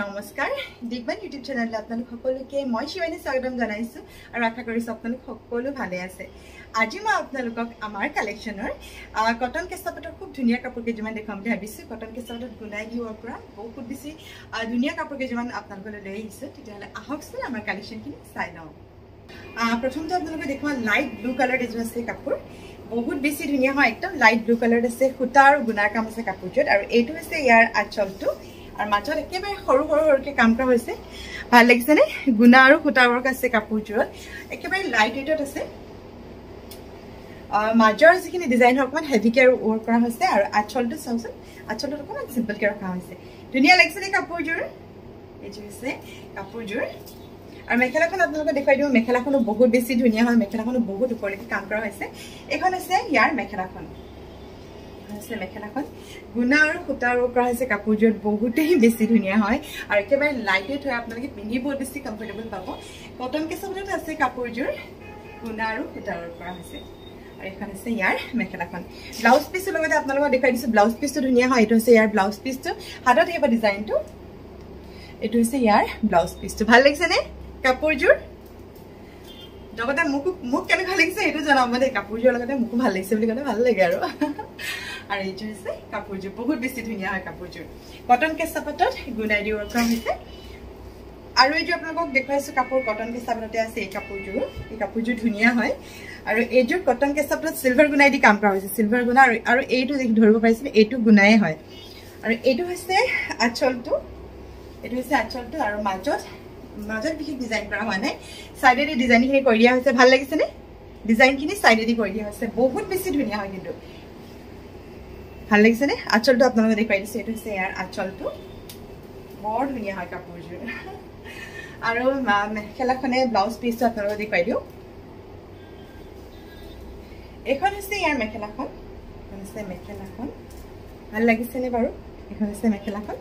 নমস্কাৰ দিগবান ইউটিউব চেনেললৈ আপোনালোক সকলোকে মই শিৱানী স্বাগতম জনাইছো আৰু আশা কৰিছো আপোনালোক সকলো ভালে আছে। আজি মই আপোনালোকক আমাৰ কালেকশ্যনৰ কটন কেঁচাপাতৰ খুব ধুনীয়া কাপোৰ কেইটামান দেখাম বুলি ভাবিছো। কটন কেঁচাপাতত গুণাই দিওৱাৰ পৰা বহুত বেছি ধুনীয়া কাপোৰ কেইটামান আপোনালোকলৈ লৈ আহিছো। তেতিয়াহ'লে আহকচোন আমাৰ কালেকশ্যনখিনি চাই লওঁ। প্ৰথমতে আপোনালোকে দেখুৱা লাইট ব্লু কালাৰ এযোৰ আছে কাপোৰ, বহুত বেছি ধুনীয়া হয়, একদম লাইট ব্লু কালাৰত আছে, সূতা আৰু গুণাৰ কাম আছে কাপোৰযোৰত। আৰু এইটো হৈছে ইয়াৰ আঁচলটো আৰু মাজত একেবাৰে সৰু সৰু সৰুকে কাম কৰা হৈছে। ভাল লাগিছে নে? গুণা আৰু সূতাৰ ৱৰ্ক আছে কাপোৰযোৰত, একেবাৰে লাইট ৱেইটত আছে। মাজৰ যিখিনি ডিজাইন অকণমান হেভিকে ৱৰ্ক কৰা হৈছে আৰু আঁচলটো চাওকচোন, আঁচলটোত অকণমান চিম্পলকে ৰখা হৈছে। ধুনীয়া লাগিছে নে কাপোৰযোৰ? এইযোৰ হৈছে কাপোৰযোৰ। আৰু মেখেলাখন আপোনালোকে দেখুৱাই দিওঁ, মেখেলাখনো বহুত বেছি ধুনীয়া হয়, মেখেলাখনো বহুত ওপৰলৈকে কাম কৰা হৈছে। এইখন হৈছে ইয়াৰ মেখেলাখন, মেখেলাখন গুণা আৰু সূতাৰ ৱৰ্ক কৰা হৈছে কাপোৰযোৰত, বহুতেই বেছি ধুনীয়া হয় আৰু একেবাৰে লাইট ৱেইট হয়, আপোনালোকে পিন্ধি বহুত বেছি কমফৰ্টেবল পাব। কটন কেঁচাপাতত আছে কাপোৰযোৰ, গুণা আৰু সূতাৰ ৱৰ্ক কৰা হৈছে। আৰু এইখন হৈছে ইয়াৰ মেখেলাখন। ব্লাউজ পিচটোৰ লগতে আপোনালোকক দেখুৱাই দিছো, ব্লাউজ পিচটো ধুনীয়া হয়। এইটো হৈছে ইয়াৰ ব্লাউজ পিচটো, হাতত আহিব ডিজাইনটো। এইটো হৈছে ইয়াৰ ব্লাউজ পিচটো। ভাল লাগিছে নে কাপোৰযোৰ? লগতে মোক কেনেকুৱা লাগিছে সেইটো জনাব দেই। কাপোৰযোৰৰ লগতে মোকো ভাল লাগিছে বুলি ক'লে ভাল লাগে আৰু। আৰু এইযোৰ হৈছে কাপোৰযোৰ, বহুত বেছি ধুনীয়া হয় কাপোৰযোৰ। কটন কেঁচাপাতত গুণাই দি ৱৰ্ক কৰা হৈছে। আৰু এইযোৰ আপোনালোকক দেখুৱাইছো কাপোৰ কটন কেঁচাপাততে আছে। এই কাপোৰযোৰ ধুনীয়া হয়। আৰু এইযোৰ কটন কেঁচাপাতত চিলভাৰ গুণাই দি কাম কৰা হৈছে, চিলভাৰ গুণা। আৰু এইটো যি ধৰিব পাৰিছিলে এইটো গুণাই হয়। আৰু এইটো হৈছে আঁচলটো, এইটো হৈছে আঁচলটো। আৰু মাজত বিশেষ ডিজাইন কৰা হোৱা নাই, চাইডেদি ডিজাইনখিনি কৰি দিয়া হৈছে। ভাল লাগিছে নে? ডিজাইনখিনি চাইডেদি কৰি দিয়া হৈছে, বহুত বেছি ধুনীয়া হয় কিন্তু। ভাল লাগিছে নে? আঁচলটো আপোনালোকে দেখুৱাই দিছে, এইটো হৈছে ইয়াৰ আঁচলটো, বৰ ধুনীয়া হয় কাপোৰযোৰ। আৰু মেখেলাখনে ব্লাউজ পিচটো আপোনালোকে দেখুৱাই দিওঁ। এইখন হৈছে ইয়াৰ মেখেলাখন, এইখন হৈছে মেখেলাখন। ভাল লাগিছেনে বাৰু? এইখন হৈছে মেখেলাখন,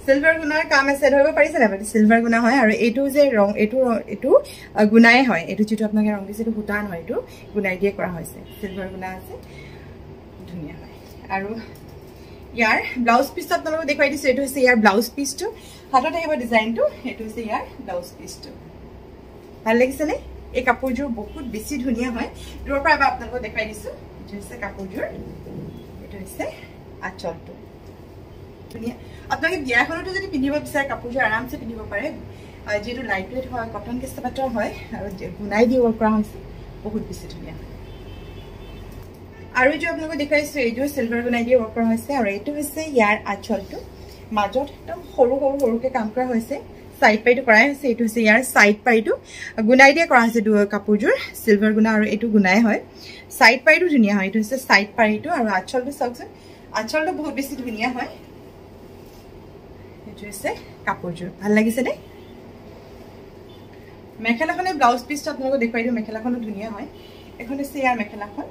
চিলভাৰ গুণাৰ কাম আছে, ধৰিব পাৰিছে নাই? চিলভাৰ গুণা হয়। আৰু এইটো যে ৰং, এইটো গুণাই হয়। এইটো যিটো আপোনালোকে ৰং দিছে এইটো সূতা নহয়, এইটো গুণাই দিয়ে কৰা হৈছে, চিলভাৰ গুণা আছে, ধুনীয়া হয়। আৰু ইয়াৰ ব্লাউজ পিচটো আপোনালোকক দেখুৱাই দিছো, এইটো হৈছে ইয়াৰ ব্লাউজ পিচটো, হাতত আহিব ডিজাইনটো। এইটো হৈছে ইয়াৰ ব্লাউজ পিচটো। ভাল লাগিছে নে? এই কাপোৰযোৰ বহুত বেছি ধুনীয়া হয়। দূৰৰ পৰা এবাৰ আপোনালোকক দেখুৱাই দিছো। এইটো হৈছে কাপোৰযোৰ, এইটো হৈছে আঁচলটো, ধুনীয়া। আপোনালোকে বিয়া এখনতো যদি পিন্ধিব বিচাৰে কাপোৰযোৰ আৰামছে পিন্ধিব পাৰে, যিহেতু লাইট ৱেইট হয়, কটন কেঁচাপাতৰ হয় আৰু গুণাই দি ৱৰ্ক কৰা হৈছে, বহুত বেছি ধুনীয়া হয়। আৰু এইযোৰ আপোনালোকক দেখুৱাইছো, এইযোৰ চিলভাৰ গুণাই দি ৱৰ্ক কৰা হৈছে। আৰু এইটো হৈছে ইয়াৰ আঁচলটো, মাজত একদম সৰু সৰুকে কাম কৰা হৈছে, চাইড পাইটো কৰাই হৈছে। এইটো হৈছে ইয়াৰ চাইড পাইটো, গুণাই দিয়ে কৰা হৈছে কাপোৰযোৰ, চিলভাৰ গুণা আৰু এইটো গুণাই হয়। চাইড পাইটো ধুনীয়া হয়, এইটো হৈছে চাইড পাইটো। আৰু আঁচলটো চাওকচোন, আঁচলটো বহুত বেছি ধুনীয়া হয়। এইটো হৈছে কাপোৰযোৰ। ভাল লাগিছে নে? মেখেলাখনে ব্লাউজ পিচটো আপোনালোকক দেখুৱাই দিওঁ, মেখেলাখনো ধুনীয়া হয়। এখন হৈছে ইয়াৰ মেখেলাখন,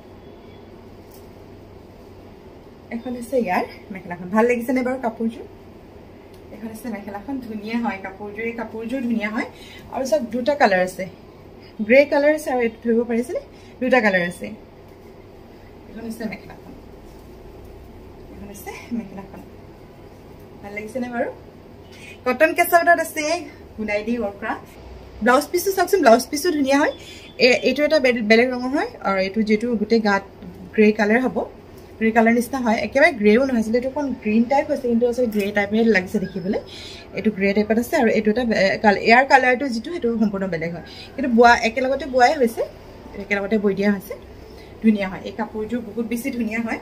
এখন হৈছে ইয়াৰ মেখেলাখন। ভাল লাগিছে নে বাৰু কাপোৰযোৰ? এখন হৈছে মেখেলাখন, ধুনীয়া হয় কাপোৰযোৰ, এই কাপোৰযোৰ ধুনীয়া হয়। আৰু চব দুটা কালাৰ আছে, গ্ৰে কালাৰ আছে আৰু এইটো ধৰিব পাৰিছেনে? দুটা কালাৰ আছে। এখন হৈছে মেখেলাখন, এখন হৈছে মেখেলাখন। ভাল লাগিছেনে বাৰু? কটন কেঁচাপাতত আছে, গুণাই দি ৱৰ্ক কৰা। ব্লাউজ পিচটো চাওকচোন, ব্লাউজ পিচটো ধুনীয়া হয়। এইটো এটা বেলেগ ৰঙৰ হয়, আৰু এইটো যিটো গোটেই গাত গ্ৰে কালাৰ হ'ব, গ্ৰে কালাৰ নিচিনা হয়। একেবাৰে গ্ৰেও নহয়, আছিলে এইটো অকণ গ্ৰীণ টাইপ হৈছে, কিন্তু আচলতে গ্ৰে টাইপে লাগিছে দেখিবলৈ। এইটো গ্ৰে টাইপত আছে। আৰু এইটো এটা ইয়াৰ কালাৰটো যিটো সেইটো সম্পূৰ্ণ বেলেগ হয়, কিন্তু একেলগতে বোৱাই হৈছে, একেলগতে বৈ দিয়া হৈছে, ধুনীয়া হয়। এই কাপোৰযোৰ বহুত বেছি ধুনীয়া হয়।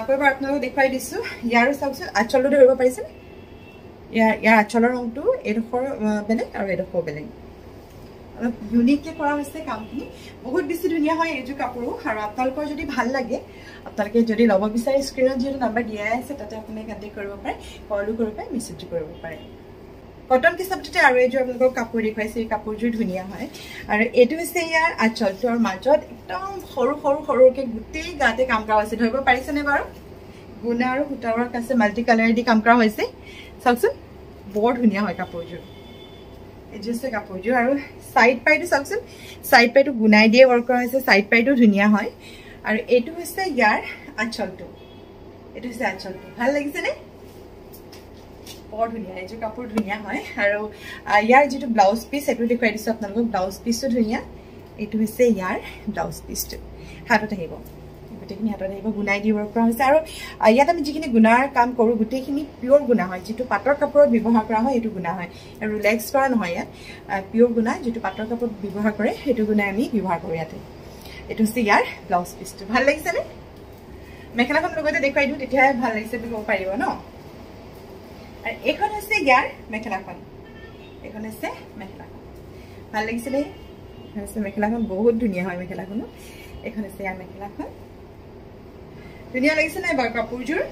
আকৌ এবাৰ আপোনালোকক দেখুৱাই দিছো। ইয়াৰো চাওকচোন, আঁচলটো ধৰিব পাৰিছেনে? ইয়াৰ আঁচলৰ ৰংটো এইডোখৰ বেলেগ আৰু এইডোখৰ বেলেগ, অলপ ইউনিককে কৰা হৈছে কামখিনি, বহুত বেছি ধুনীয়া হয় এইযোৰ কাপোৰো। আৰু আপোনালোকৰ যদি ভাল লাগে, আপোনালোকে যদি ল'ব বিচাৰে, স্ক্ৰীণত যিহেতু নাম্বাৰ দিয়াই আছে, তাতে আপুনি কণ্টেক্ট কৰিব পাৰে, কলো কৰিব পাৰে, মেছেজো কৰিব পাৰে। কটন কেঁচাপাততে আৰু এইযোৰ আপোনালোকক কাপোৰ দেখুৱাইছে, এই কাপোৰযোৰ ধুনীয়া হয়। আৰু এইটো হৈছে ইয়াৰ আঁচলটো, আৰু মাজত একদম সৰুকে গোটেই গাতে কাম কৰা হৈছে, ধৰিব পাৰিছেনে বাৰু? গুণা আৰু সূতা ৱৰ্ক আছে, মাল্টি কালাৰেদি কাম কৰা হৈছে। চাওকচোন, বৰ ধুনীয়া হয় কাপোৰযোৰ। এইযোৰ হৈছে কাপোৰযোৰ। আৰু চাইড পাইটো চাওকচোন, চাইড পাইটো গুণাই দিয়ে ৱৰ্ক কৰা হৈছে, চাইড পাইটো ধুনীয়া হয়। আৰু এইটো হৈছে ইয়াৰ আঁচলটো, এইটো হৈছে আঁচলটো। ভাল লাগিছেনে? বৰ ধুনীয়া এইযোৰ কাপোৰ ধুনীয়া হয় আৰু ইয়াৰ যেটো ব্লাউজ পিস এটো দেখাই দিছো আপোনালোকক ব্লাউজ পিসটো ধুনীয়া এটো হৈছে ইয়াৰ ব্লাউজ পিসটো হাতত আহিব গুটেখিনি হাতত আহিব গুনাই দি ৱৰ্ক কৰা হৈছে আৰু ইয়াত আমি যিখিনি গুনাৰ কাম কৰো গুটেখিনি পিওৰ গুনা হয় যেটো পাটৰ কাপোৰত ব্যৱহাৰ কৰা হয় এটো গুনা হয় আৰু ৰিলেক্স কৰা নহয় ইয়াত পিওৰ গুনা যেটো পাটৰ কাপোৰত ব্যৱহাৰ কৰে হেতু গুনা আমি ব্যৱহাৰ কৰো ইয়াতে এটো হৈছে ইয়াৰ ব্লাউজ পিসটো ভাল লাগিছে নে মেখেলাখন লগতে দেখাই দিও তেতিয়া ভাল লাগিছে বুলি ক'ব পাৰিব ন আর এখন হচ্ছে ইয়ার মেখেলাখন এখন হচ্ছে মেখেলাখন ভাল লাগিছে নে হচ্ছে মেখেলাখন বহুত ধুনিয়া হয় মেখেলাখন এখন হচ্ছে ইয়ার মেখেলাখন ধুনিয়া লাগিছে না বৰ কাপোৰজোৰ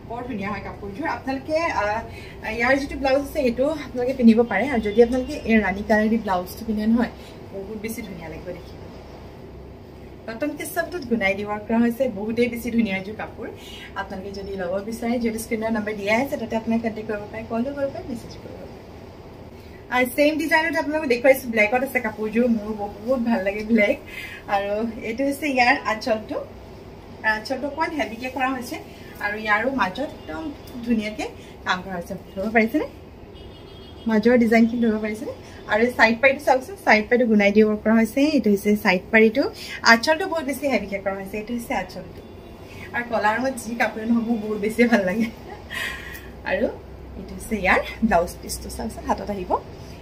বৰ ধুনিয়া হয় কাপোৰজোৰ আপোনালোকে ইয়াৰ যেটো ব্লাউজ আছে হেতু আপোনালোকে পিনিব পাৰে আৰু যদি আপোনালোকে এই ৰাণী কালাৰী ব্লাউজটো পিনে নহয় বহুত বেছি ধুনিয়া লাগিব দেখিব কটন কেছাবটোত গুনাই দি ৱৰ্ক কৰা হৈছে বহুতেই বেছি ধুনিয়া যে কাপোৰ আপোনালোকে যদি লব বিচাৰে যদি স্ক্ৰিনৰ নম্বৰ দিয়া আছে তাতে আপোনাক কন্টাক্ট কৰিব পাৰে কল কৰিব পাৰে মেছেজ কৰিব পাৰে আৰ সেম ডিজাইনত আপোনালোক দেখাইছো ব্ল্যাকত আছে কাপোৰজোৰ মোৰ বহুত ভাল লাগে ব্ল্যাক আৰু এটো হৈছে ইয়াৰ আঁচলটো কোন হেভিকে কৰা হৈছে আৰু ইয়াৰো মাজত একদম ধুনিয়াকে কাম কৰা হৈছে ধৰিব পাৰিছে নে মাজৰ ডিজাইনখিনি ধৰিব পাৰিছে নে আৰু সাইড পাইটো চাওকচোন সাইড পাইটো গুনাই দি ৱৰ্ক কৰা হৈছে এটো হৈছে সাইড পাইটো আঁচলটো বহুত বেছি হেভিকে কৰা হৈছে এটো হৈছে আঁচলটো আৰু কলাৰ ৰঙত যি কাপোৰ নহব বহুত বেছি ভাল লাগে আৰু এটো হৈছে ইয়াৰ ব্লাউজ পিসটো চাওকচোন হাতত আহিব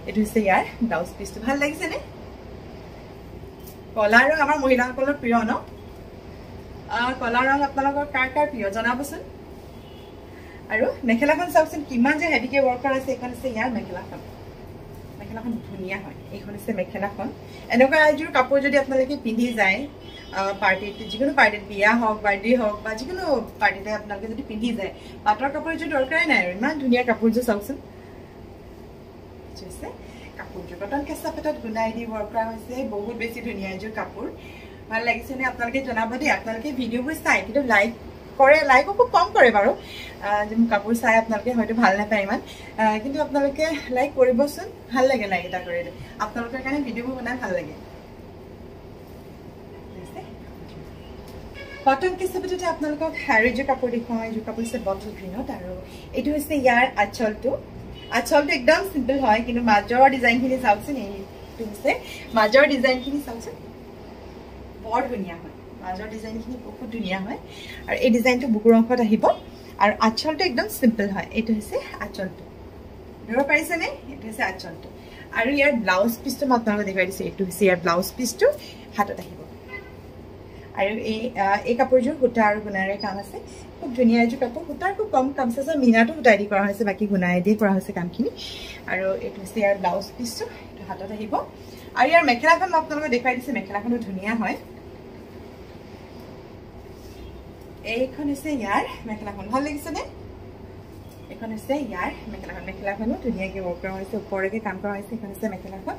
এটো হৈছে ইয়াৰ ব্লাউজ পিসটো ভাল লাগিছে নে কলাৰ ৰং আমাৰ মহিলাসকলৰ প্ৰিয় ন কলাৰ ৰং আপোনালোকৰ কাৰ প্ৰিয় জনাবচোন আৰু মেখেলাখন চাওকচোন কিমান যে হেভিকে ৱৰ্ক কৰা আছে এখন আছে ইয়াৰ মেখেলাখন ধুনিয়া হয় এইখন আছে মেখেলাখন এনেকুৱা আজুৰ কাপোৰ যদি আপোনালোকে পিন্ধি যায় পাৰ্টিত যিকোনো পাৰ্টিত বিয়া হওক বাৰ্থডে হওক বা যিকোনো পাৰ্টিতে আপোনালোকে যদি পিন্ধি যায় পাটৰ কাপোৰ যদি দৰকাৰে নাই আৰু ইমান ধুনিয়া কাপোৰ যে চাওকচোন আছে কাপোৰযোৰ কটন কেঁচা পাটত গুনাই দি ৱৰ্ক কৰা হৈছে বহুত বেছি ধুনিয়া এযোৰ কাপোৰ ভাল লাগিছে নে আপোনালোকে জনাব দেই আপোনালোকে ভিডিঅ'বোৰ চাই কিন্তু লাইক কৰে লাইক খুব কম কৰে বাৰু যে কাপোৰ চাই আপোনালোকে হয়তো ভাল নাপায় ইমান কিন্তু আপোনালোকে লাইক কৰিবচোন ভাল লাগে লাইক এটা কৰিলে আপোনালোকৰ কাৰণে ভিডিঅ'বোৰ বনাই ভাল লাগে কটন কেঁচা পাটতে আপোনালোকক হেৰিযোৰ কাপোৰ দেখুৱাওঁ এইযোৰ কাপোৰ হৈছে বটল গ্ৰীণত আৰু এইটো হৈছে ইয়াৰ আঁচলটো একদম সিম্পল হয় কিন্তু মাজৰ ডিজাইনখিনি চাওকচোন এইটো হৈছে মাজৰ ডিজাইনখিনি চাওকচোন বৰ ধুনিয়া হয় মাজৰ ডিজাইনখিনি বহুত ধুনিয়া হয় আৰু এই ডিজাইনটো বুকুৰ অংশত আহিব আৰু আঁচলটো একদম সিম্পল হয় এইটো হৈছে আঁচলটো ধৰিব পাৰিছে নে এইটো হৈছে আঁচলটো আৰু ইয়াৰ ব্লাউজ পিসটো মই আপোনালোকক দেখাই দিছো এইটো হৈছে ইয়াৰ ব্লাউজ পিসটো হাতত আহিব আৰু এই কাপোৰযোৰ সূতা আৰু গুণাৰে কাম আছে খুব ধুনিয়া এযোৰ কাপোৰ সূতাৰ খুব কম কাম আছে মিনাটো সূতাই দি কৰা হৈছে বাকি গুণাই দি কৰা হৈছে কামখিনি আৰু এইটো হৈছে ইয়াৰ ব্লাউজ পিসটো এইটো হাতত আহিব আৰু ইয়াৰ মেখেলাখন মই আপোনালোকক দেখাই দিছো মেখেলাখনো ধুনিয়া হয় এইখন হৈছে ইয়াৰ মেখেলাখন ভাল লাগিছে নে এখন হৈছে ইয়াৰ মেখেলাখনো ধুনিয়াকে ৱৰ্ক কৰা হৈছে ওপৰলৈকে কাম কৰা হৈছে এখন হৈছে মেখেলাখন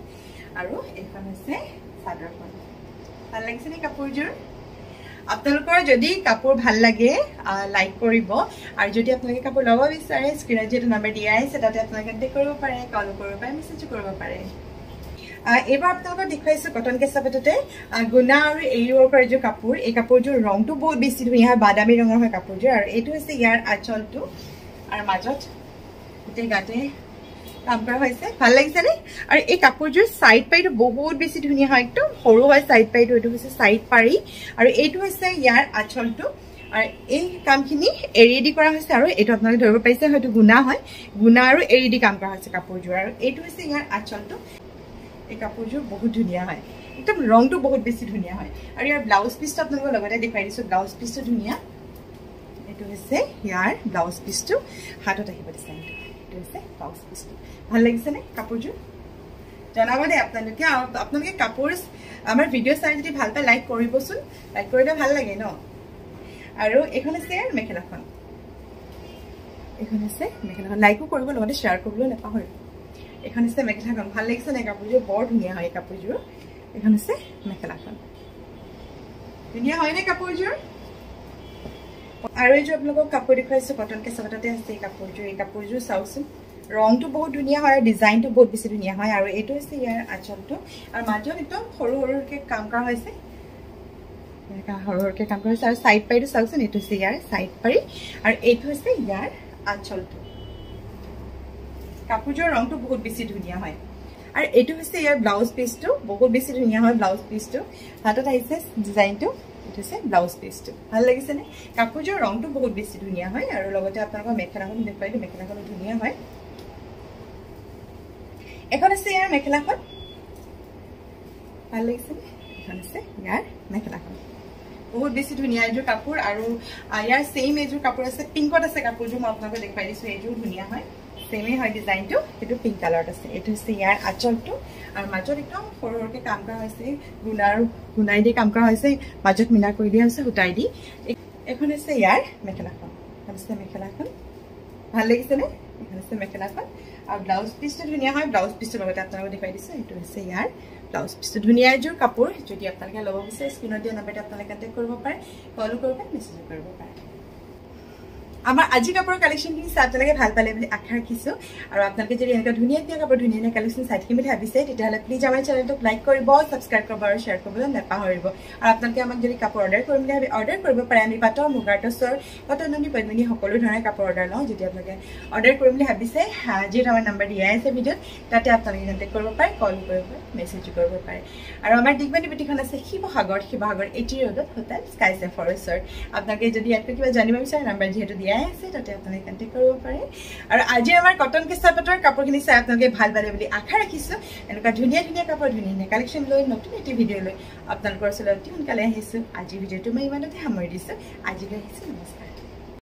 আৰু এইখন হৈছে চাদৰখন ভাল লাগিছে নে কাপোৰযোৰ আপোনালোকৰ যদি কাপোৰ ভাল লাগে লাইক কৰিব আৰু যদি আপোনালোকে কাপোৰ ল'ব বিচাৰে স্ক্ৰিনত যেটো নম্বৰ দিয়া আছে তাতে আপোনালোকে কন্টাক্ট কৰিব পাৰে কল কৰিব পাৰে মেছেজ কৰিব পাৰে এবাৰ আপোনালোকক দেখাইছো কটন কেঁচা পাটতে গুণা আৰু এৰি ৱৰ্কৰ এযোৰ কাপোৰ এই কাপোৰযোৰ ৰংটো বহুত বেছি ধুনীয়া হয় বাদামী ৰঙৰ হয় কাপোৰযোৰ আৰু এইটো হৈছে ইয়াৰ আঁচলটো আৰু মাজত গোটেই গাতে কাম কৰা হৈছে ভাল লাগিছে নে আৰু এই কাপোৰযোৰ সাইড পাইটো বহুত বেছি ধুনীয়া হয় একদম সৰু হয় সাইড পাইটো এটো হৈছে সাইড পাৰি আৰু এইটো হৈছে ইয়াৰ আঁচলটো আৰু এই কামখিনি এৰি দি কৰা হৈছে আৰু এটো আপোনালোকে ধৰিব পাৰিছে হয়তো গুণা হয় গুণা আৰু এৰি দি কাম কৰা হৈছে কাপোৰযোৰ আৰু এইটো হৈছে ইয়াৰ আঁচলটো এই কাপোৰযোৰ বহুত ধুনীয়া হয় একদম ৰংটো বহুত বেছি ধুনীয়া হয় আৰু ইয়াৰ ব্লাউজ পিসটো আপোনালোকৰ লগতে দেখাই দিছো ব্লাউজ পিসটো ধুনীয়া এইটো হৈছে ইয়াৰ ব্লাউজ পিসটো হাতত আহিব ডিজাইনটো এইটো হৈছে ব্লাউজ পিসটো ভাল লাগিছে নে কাপোৰযোৰ জনাব দে আপোনালোকে কাপোৰ আমাৰ ভিডিঅ' চাই যদি ভাল পায় লাইক কৰিবচোন লাইক কৰিলে ভাল লাগে ন আৰু এখন হৈছে মেখেলাখন লাইকো কৰিব লগতে শ্বেয়াৰ কৰিবলৈ নাপাহৰিব এখন হৈছে মেখেলাখন ভাল লাগিছে নে কাপোৰযোৰ বৰ ধুনীয়া হয় কাপোৰযোৰ এখন হৈছে মেখেলাখন ধুনীয়া হয় নে কাপোৰযোৰ আৰু এইযোৰ আপোনালোকক কাপোৰ দেখুৱাইছো কটন কেঁচা পাটতে আছে এই কাপোৰযোৰ চাওকচোন ৰংটো বহুত ধুনীয়া হয় ডিজাইনটো বহুত বেছি ধুনীয়া হয় আৰু এইটো হৈছে ইয়াৰ আঁচলটো আৰু মাজত একদম সৰুকে কাম কৰা হৈছে সৰুকে কাম কৰা হৈছে আৰু সাইড পাইটো চাওকচোন এইটো হৈছে ইয়াৰ সাইড পাৰি আৰু এইটো হৈছে ইয়াৰ আঁচলটো কাপোৰযোৰ ৰংটো বহুত বেছি ধুনীয়া হয় আৰু এইটো হৈছে ইয়াৰ ব্লাউজ পিচটো বহুত বেছি ধুনীয়া হয় ব্লাউজ পিচটো হাতত আহিছে ডিজাইনটো এইটো হৈছে ব্লাউজ পিচটো ভাল লাগিছে নে কাপোৰযোৰ ৰংটো বহুত বেছি ধুনীয়া হয় আৰু লগতে আপোনালোকৰ মেখেলাখন দেখুৱাইছো মেখেলাখন ধুনীয়া হয় এখন আছে ইয়াৰ মেখেলাখন ভাল লাগিছে নে এখন আছে ইয়াৰ মেখেলাখন বহুত বেছি ধুনীয়া এইযোৰ কাপোৰ আৰু ইয়াৰ সেম এইযোৰ কাপোৰ আছে পিংকত আছে কাপোৰযোৰ মই আপোনালোকক দেখুৱাই দিছো এইযোৰ ধুনীয়া হয় সেমে হয় ডিজাইনটো এটো পিংক কালাৰত আছে এটো হৈছে ইয়াৰ আঁচলটো আৰু মাজত একদম সৰুৰকে কাম কৰা হৈছে গুনাই দি কাম কৰা হৈছে মাজত মিনা কৰি দিয়া হৈছে উটাই দি এখন আছে ইয়াৰ মেখেলাখন আছে মেখেলাখন ভাল লাগিছে নে এখন আছে মেখেলাখন আৰু ব্লাউজ পিচটো ধুনীয়া হয় ব্লাউজ পিচটো লগতে আপোনালোকক দেখুৱাই দিছো এটো হৈছে ইয়াৰ ব্লাউজ পিচটো ধুনীয়া এযোৰ কাপোৰ যদি আপোনালোকে ল'ব বিচাৰে স্ক্ৰিনত দিয়া নম্বৰতে আপোনালোকে কন্টেক্ট কৰিব পাৰে কল কৰিব পাৰে মেছেজ কৰিব পাৰে আমাৰ আজি কাপোৰৰ কালেকশনখিনি চাই ভাল পালে বুলি আশা ৰাখিছো আৰু আপোনালোকে যদি এনেকুৱা ধুনীয়া কাপোৰ ধুনীয়া কালেকশন চাই থাকিম বুলি ভাবিছে তেতিয়াহ'লে প্লিজ আমাৰ চেনেলটোক লাইক কৰিব সাবস্ক্ৰাইব কৰিব আৰু শ্বেয়াৰ কৰিবলৈ নাপাহৰিব আৰু আপোনালোকে আমাক যদি কাপোৰ অৰ্ডাৰ কৰিম বুলি ভাবি অৰ্ডাৰ কৰিব পাৰে আমি পাটৰ মুগাৰ টছৰ কটননি পদ্মিনী সকলো ধৰণৰ কাপোৰ অৰ্ডাৰ লওঁ যদি আপোনালোকে অৰ্ডাৰ কৰিম বুলি ভাবিছে যিটো আমাৰ নম্বৰ দিয়া আছে ভিডিঅ'ত তাতে আপোনালোকে কন্টেক্ট কৰিব পাৰে কল কৰিব পাৰে মেছেজ কৰিব পাৰে আৰু আমাৰ দিগবানী বুটিখন আছে শিৱসাগৰ 80 ৰোডত হোটেল স্কাই সে ফৰেষ্টৰ আপোনালোকে যদি ইয়াত কিবা জানিব বিচাৰে নম্বৰ যিহেতু দিয়া আছে তাতে আপোনালোকে কন্টেক্ট কৰিব পাৰে আৰু আজি আমাৰ কটন কেঁচা পাটৰ কাপোৰখিনি চাই আপোনালোকে ভাল পালে বুলি আশা ৰাখিছো এনেকুৱা ধুনীয়া কাপোৰ ধুনীয়া কালেকশন লৈ নতুন এটি ভিডিঅ' লৈ আপোনালোকৰ ওচৰলৈ অতি সোনকালে আহিছো আজি ভিডিঅ'টো মই ইমানতে সামৰি দিছো আজিলৈ আহিছো নমস্কাৰ